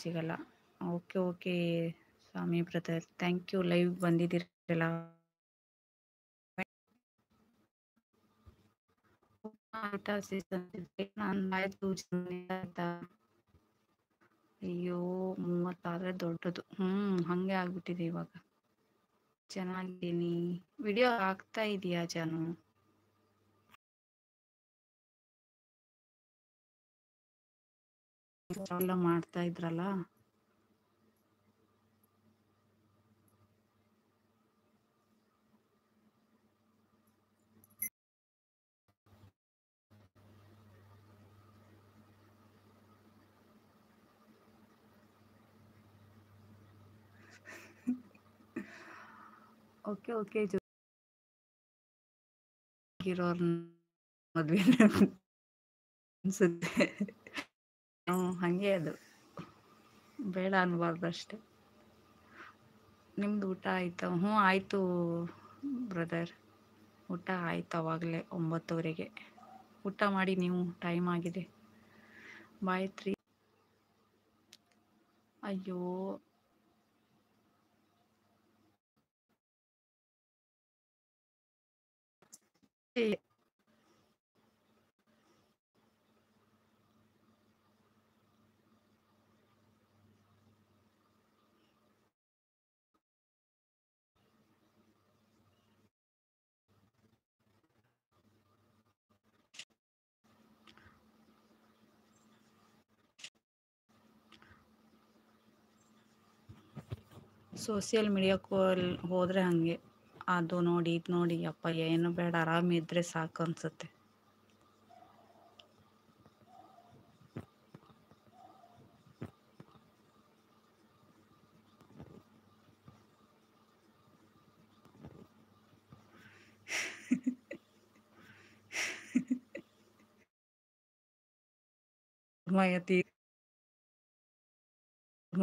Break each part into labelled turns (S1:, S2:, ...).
S1: ಸಿಗಲ್ಲ. Okay okay ಸ್ವಾಮಿ brother, thank you. Live ಬಂದಿದ್ದೀರಲ್ಲ. ಆಯ್ತಾ ನಂದಾಯ್ತು. ಆಯ್ತಾ? ಅಯ್ಯೋ 36 ದೊಡ್ಡದು. ಹಂಗೆ ಆಗ್ಬಿಟ್ಟಿದೆ ಇವಾಗ. ಚೆನ್ನಾಗಿದ್ದೀನಿ. ವಿಡಿಯೋ ಆಗ್ತಾ ಇದೆಯಾ ಜಾನು? ಎಲ್ಲ ಮಾಡ್ತಾ ಇದ್ರಲ್ಲ. ಓಕೆ ಓಕೆ ಇರೋರ್ ಮದ್ವೆ ಅನ್ಸುತ್ತೆ. ಹಂಗೆ ಅದು ಬೇಡ ಅನ್ಬಾರ್ದು ಅಷ್ಟೆ. ನಿಮ್ದು ಊಟ ಆಯ್ತಾ? ಆಯ್ತು ಬ್ರದರ್, ಊಟ ಆಯ್ತು ಅವಾಗಲೇ 9:00ವರೆಗೆ. ಊಟ ಮಾಡಿ ನೀವು, ಟೈಮ್ ಆಗಿದೆ. ಬಾಯ್ 3. ಅಯ್ಯೋ ಸೋಷಿಯಲ್ ಮೀಡಿಯಾಕ್ಕೆ ಹೋದ್ರೆ ಹಂಗೆ, ಅದು ನೋಡಿ ಇದು ನೋಡಿ ಅಪ್ಪ ಏನು ಬೇಡ, ಆರಾಮಿದ್ರೆ ಸಾಕು ಅನ್ಸುತ್ತೆ.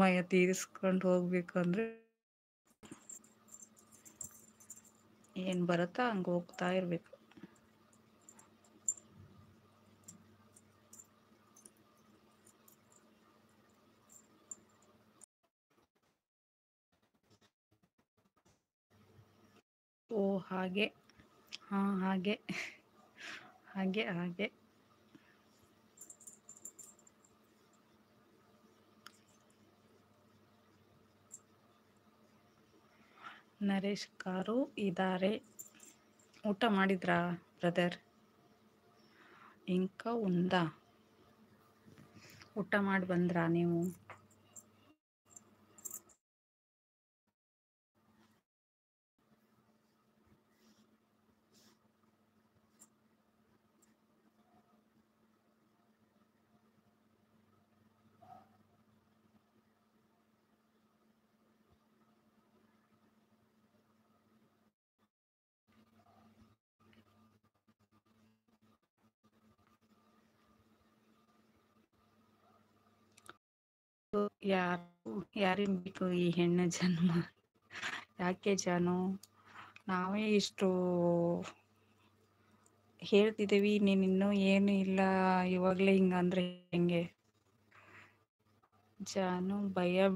S1: ಮಯ ತೀರಿಸ್ಕೊಂಡು ಹೋಗ್ಬೇಕಂದ್ರೆ ಏನ್ ಬರುತ್ತಾ ಹಂಗೆ ಹೋಗ್ತಾ ಇರ್ಬೇಕು. ಓ ಹಾಗೆ, ಹಾಗೆ ಹಾಗೆ ಹಾಗೆ. ನರೇಶ್ ಕಾರು ಇದ್ದಾರೆ. ಊಟ ಮಾಡಿದ್ರಾ ಬ್ರದರ್? ಇಂಕ ಉಂದಾ? ಊಟ ಮಾಡಿ ಬಂದ್ರಾ ನೀವು? ಯಾರಿನ್ ಬೇಕು ಈ ಹೆಣ್ಣು ಜನ್ಮ? ಯಾಕೆ ಜಾನು, ನಾವೇ ಇಷ್ಟು ಹೇಳ್ತಿದ್ದೀವಿ, ನೀನ್ ಇನ್ನೂ ಏನು ಇಲ್ಲ, ಇವಾಗ್ಲೇ ಹಿಂಗಂದ್ರೆ ಹೆಂಗೆ ಜಾನು? ಭಯ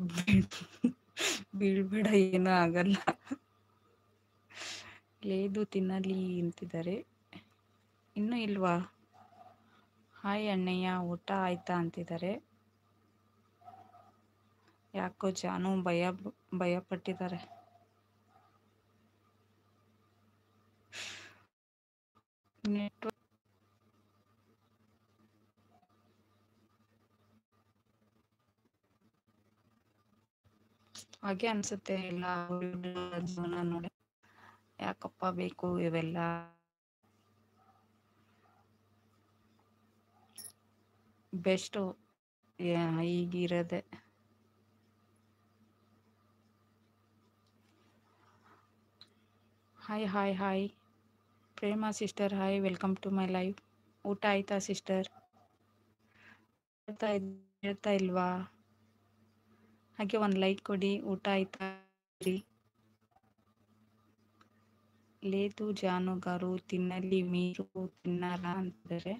S1: ಬೀಳ್ಬೇಡ, ಏನೂ ಆಗಲ್ಲ. ಲೇದು ತಿನ್ನಲಿ ಅಂತಿದ್ದಾರೆ. ಇನ್ನೂ ಇಲ್ವಾ? ಹಾಯ್ ಅಣ್ಣಯ್ಯ, ಊಟ ಆಯ್ತಾ ಅಂತಿದ್ದಾರೆ. ಯಾಕೋ ಜಾನು ಭಯ ಪಟ್ಟಿದ್ದಾರೆ. ನೆಟ್ವರ್ಕ್ ಹಾಗೆ ಅನ್ಸುತ್ತೆ ಎಲ್ಲ ಜೀವನ ನೋಡಿ. ಯಾಕಪ್ಪ ಬೇಕು ಇವೆಲ್ಲ? ಬೆಸ್ಟ್ ಈಗಿರೋದೆ. Hi hi hi Prema sister, hi, welcome to my live. ಊಟ ಆಯ್ತಾ ಸಿಸ್ಟರ್? ಹೇಳ್ತಾ ಇಲ್ವಾ? ಹಾಗೆ ಒಂದು ಲೈಕ್ ಕೊಡಿ. ಊಟ ಆಯ್ತಾ? ಲೇತು ಜಾನುಗಾರು ತಿನ್ನಲಿ, ಮೀರು ತಿನ್ನಲ್ಲ ಅಂತಿದ್ದಾರೆ.